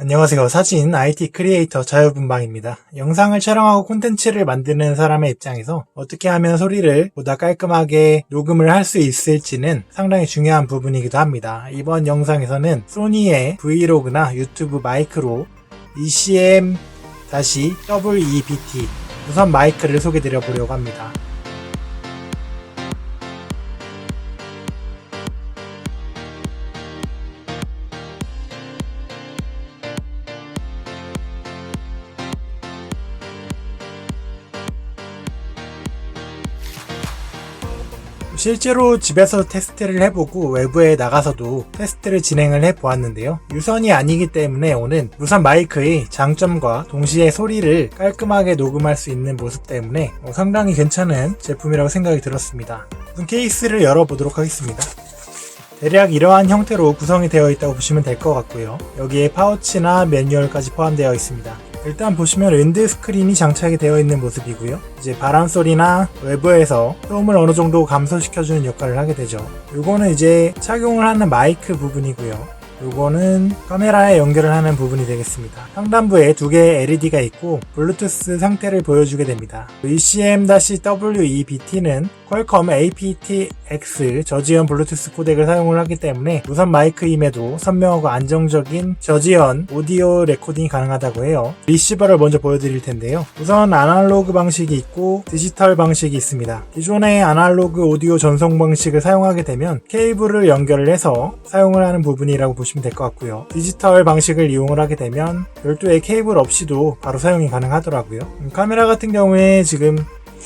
안녕하세요. 사진 IT 크리에이터 자유분방입니다. 영상을 촬영하고 콘텐츠를 만드는 사람의 입장에서 어떻게 하면 소리를 보다 깔끔하게 녹음을 할 수 있을지는 상당히 중요한 부분이기도 합니다. 이번 영상에서는 소니의 브이로그나 유튜브 마이크로 ECM-WEBT 무선 마이크를 소개드려 보려고 합니다. 실제로 집에서 테스트를 해보고 외부에 나가서도 테스트를 진행을 해보았는데요. 유선이 아니기 때문에 오는 무선 마이크의 장점과 동시에 소리를 깔끔하게 녹음할 수 있는 모습 때문에 상당히 괜찮은 제품이라고 생각이 들었습니다. 우선 케이스를 열어보도록 하겠습니다. 대략 이러한 형태로 구성이 되어 있다고 보시면 될 것 같고요. 여기에 파우치나 매뉴얼까지 포함되어 있습니다. 일단 보시면 윈드 스크린이 장착이 되어 있는 모습이고요. 이제 바람소리나 외부에서 소음을 어느 정도 감소시켜주는 역할을 하게 되죠. 요거는 이제 착용을 하는 마이크 부분이고요. 요거는 카메라에 연결을 하는 부분이 되겠습니다. 상단부에 두 개의 LED가 있고 블루투스 상태를 보여주게 됩니다. ECM-WEBT는 퀄컴 aptX 저지연 블루투스 코덱을 사용을 하기 때문에 무선 마이크임에도 선명하고 안정적인 저지연 오디오 레코딩이 가능하다고 해요. 리시버를 먼저 보여드릴 텐데요. 우선 아날로그 방식이 있고 디지털 방식이 있습니다. 기존의 아날로그 오디오 전송 방식을 사용하게 되면 케이블을 연결을 해서 사용을 하는 부분이라고 보시면 될 것 같고요. 디지털 방식을 이용을 하게 되면 별도의 케이블 없이도 바로 사용이 가능하더라고요. 카메라 같은 경우에 지금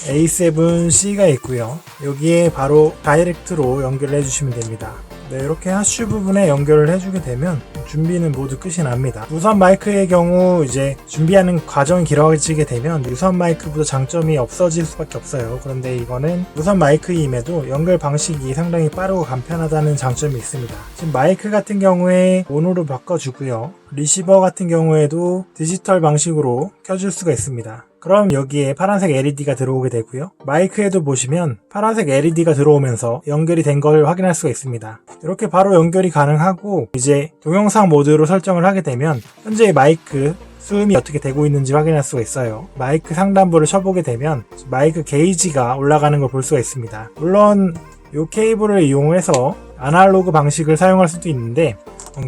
A7C가 있고요. 여기에 바로 다이렉트로 연결을 해주시면 됩니다. 네, 이렇게 하슈 부분에 연결을 해주게 되면 준비는 모두 끝이 납니다. 무선 마이크의 경우 이제 준비하는 과정이 길어지게 되면 유선 마이크보다 장점이 없어질 수밖에 없어요. 그런데 이거는 무선 마이크임에도 연결 방식이 상당히 빠르고 간편하다는 장점이 있습니다. 지금 마이크 같은 경우에 온으로 바꿔주고요. 리시버 같은 경우에도 디지털 방식으로 켜줄 수가 있습니다. 그럼 여기에 파란색 LED가 들어오게 되고요. 마이크에도 보시면 파란색 LED가 들어오면서 연결이 된 걸 확인할 수가 있습니다. 이렇게 바로 연결이 가능하고 이제 동영상 모드로 설정을 하게 되면 현재 마이크 수음이 어떻게 되고 있는지 확인할 수가 있어요. 마이크 상단부를 쳐보게 되면 마이크 게이지가 올라가는 걸 볼 수가 있습니다. 물론 이 케이블을 이용해서 아날로그 방식을 사용할 수도 있는데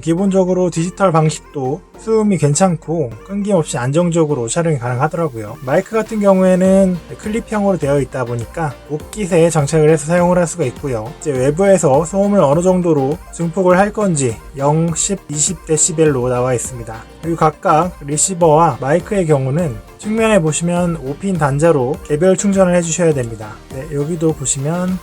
기본적으로 디지털 방식도 수음이 괜찮고 끊김없이 안정적으로 촬영이 가능하더라고요. 마이크 같은 경우에는 클립형으로 되어 있다 보니까 옷깃에 장착을 해서 사용을 할 수가 있고요. 이제 외부에서 소음을 어느 정도로 증폭을 할 건지 0, 10, 20dB로 나와 있습니다. 그리고 각각 리시버와 마이크의 경우는 측면에 보시면 5핀 단자로 개별 충전을 해주셔야 됩니다. 네, 여기도 보시면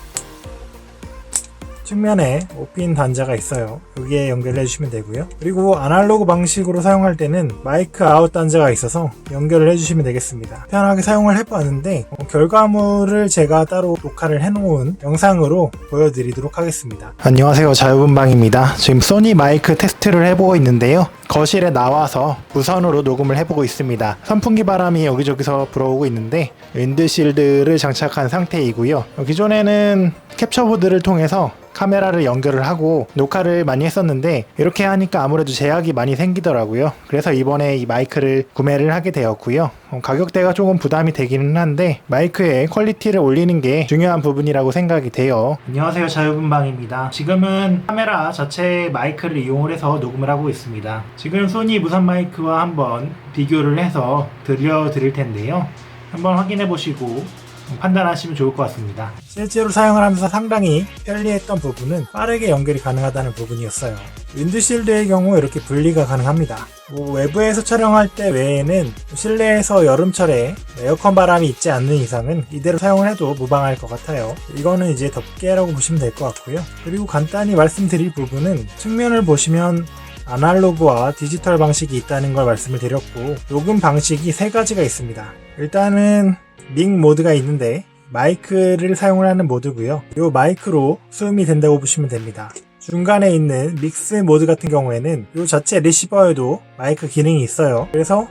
측면에 5핀 단자가 있어요. 여기에 연결해 주시면 되고요. 그리고 아날로그 방식으로 사용할 때는 마이크 아웃 단자가 있어서 연결을 해주시면 되겠습니다. 편하게 사용을 해봤는데 결과물을 제가 따로 녹화를 해놓은 영상으로 보여드리도록 하겠습니다. 안녕하세요, 자유분방입니다. 지금 소니 마이크 테스트를 해보고 있는데요. 거실에 나와서 무선으로 녹음을 해보고 있습니다. 선풍기 바람이 여기저기서 불어오고 있는데 윈드실드를 장착한 상태이고요. 기존에는 캡처보드를 통해서 카메라를 연결을 하고 녹화를 많이 했었는데 이렇게 하니까 아무래도 제약이 많이 생기더라고요. 그래서 이번에 이 마이크를 구매를 하게 되었고요. 가격대가 조금 부담이 되기는 한데 마이크의 퀄리티를 올리는 게 중요한 부분이라고 생각이 돼요. 안녕하세요, 자유분방입니다. 지금은 카메라 자체 마이크를 이용을 해서 녹음을 하고 있습니다. 지금 소니 무선 마이크와 한번 비교를 해서 들려드릴 텐데요. 한번 확인해 보시고 판단하시면 좋을 것 같습니다. 실제로 사용을 하면서 상당히 편리했던 부분은 빠르게 연결이 가능하다는 부분이었어요. 윈드실드의 경우 이렇게 분리가 가능합니다. 외부에서 촬영할 때 외에는 실내에서 여름철에 에어컨 바람이 있지 않는 이상은 이대로 사용을 해도 무방할 것 같아요. 이거는 이제 덮개라고 보시면 될 것 같고요. 그리고 간단히 말씀드릴 부분은 측면을 보시면 아날로그와 디지털 방식이 있다는 걸 말씀을 드렸고 녹음 방식이 세 가지가 있습니다. 일단은 믹 모드가 있는데 마이크를 사용을 하는 모드고요. 이 마이크로 수음이 된다고 보시면 됩니다. 중간에 있는 믹스 모드 같은 경우에는 이 자체 리시버에도 마이크 기능이 있어요. 그래서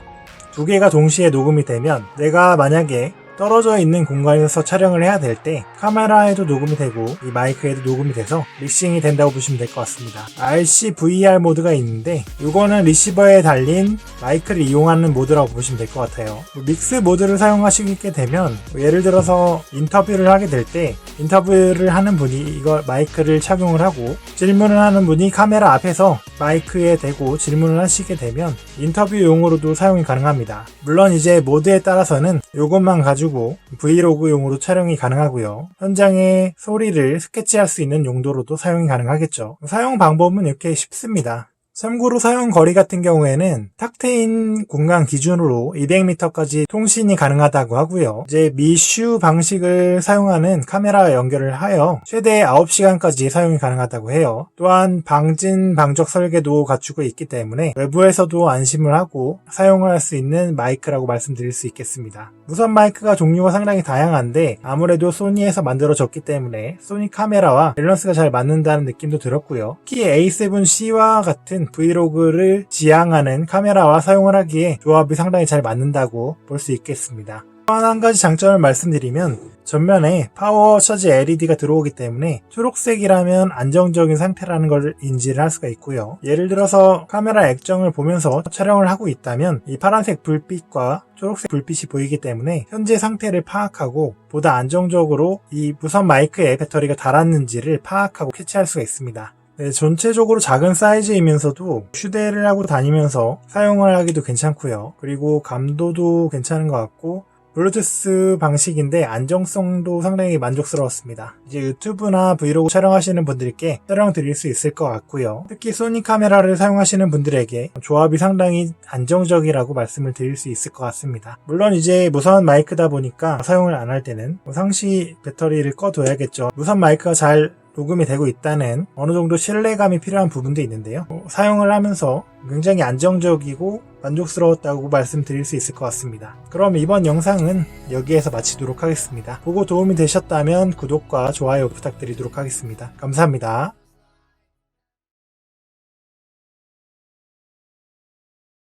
두 개가 동시에 녹음이 되면 내가 만약에 떨어져 있는 공간에서 촬영을 해야 될 때 카메라에도 녹음이 되고 이 마이크에도 녹음이 돼서 믹싱이 된다고 보시면 될 것 같습니다. RC-VR 모드가 있는데 이거는 리시버에 달린 마이크를 이용하는 모드라고 보시면 될 것 같아요. 믹스 모드를 사용하시게 되면 예를 들어서 인터뷰를 하게 될 때 인터뷰를 하는 분이 이거 마이크를 착용을 하고 질문을 하는 분이 카메라 앞에서 마이크에 대고 질문을 하시게 되면 인터뷰용으로도 사용이 가능합니다. 물론 이제 모드에 따라서는 이것만 가지고 브이로그용으로 촬영이 가능하고요. 현장의 소리를 스케치할 수 있는 용도로도 사용이 가능하겠죠. 사용 방법은 이렇게 쉽습니다. 참고로 사용 거리 같은 경우에는 탁 트인 공간 기준으로 200m까지 통신이 가능하다고 하고요. 이제 미슈 방식을 사용하는 카메라 연결을 하여 최대 9시간까지 사용이 가능하다고 해요. 또한 방진 방적 설계도 갖추고 있기 때문에 외부에서도 안심을 하고 사용을 할 수 있는 마이크라고 말씀드릴 수 있겠습니다. 무선 마이크가 종류가 상당히 다양한데 아무래도 소니에서 만들어졌기 때문에 소니 카메라와 밸런스가 잘 맞는다는 느낌도 들었고요. 특히 A7C와 같은 브이로그를 지향하는 카메라와 사용을 하기에 조합이 상당히 잘 맞는다고 볼 수 있겠습니다. 또 한 가지 장점을 말씀드리면 전면에 파워 처지 LED가 들어오기 때문에 초록색이라면 안정적인 상태라는 걸 인지를 할 수가 있고요. 예를 들어서 카메라 액정을 보면서 촬영을 하고 있다면 이 파란색 불빛과 초록색 불빛이 보이기 때문에 현재 상태를 파악하고 보다 안정적으로 이 무선 마이크에 배터리가 닳았는지를 파악하고 캐치할 수가 있습니다. 네, 전체적으로 작은 사이즈이면서도 휴대를 하고 다니면서 사용을 하기도 괜찮고요. 그리고 감도도 괜찮은 것 같고 블루투스 방식인데 안정성도 상당히 만족스러웠습니다. 이제 유튜브나 브이로그 촬영하시는 분들께 촬영 드릴 수 있을 것 같고요. 특히 소니 카메라를 사용하시는 분들에게 조합이 상당히 안정적이라고 말씀을 드릴 수 있을 것 같습니다. 물론 이제 무선 마이크다 보니까 사용을 안 할 때는 상시 배터리를 꺼둬야겠죠. 무선 마이크가 잘 녹음이 되고 있다는 어느 정도 신뢰감이 필요한 부분도 있는데요. 사용을 하면서 굉장히 안정적이고 만족스러웠다고 말씀드릴 수 있을 것 같습니다. 그럼 이번 영상은 여기에서 마치도록 하겠습니다. 보고 도움이 되셨다면 구독과 좋아요 부탁드리도록 하겠습니다. 감사합니다.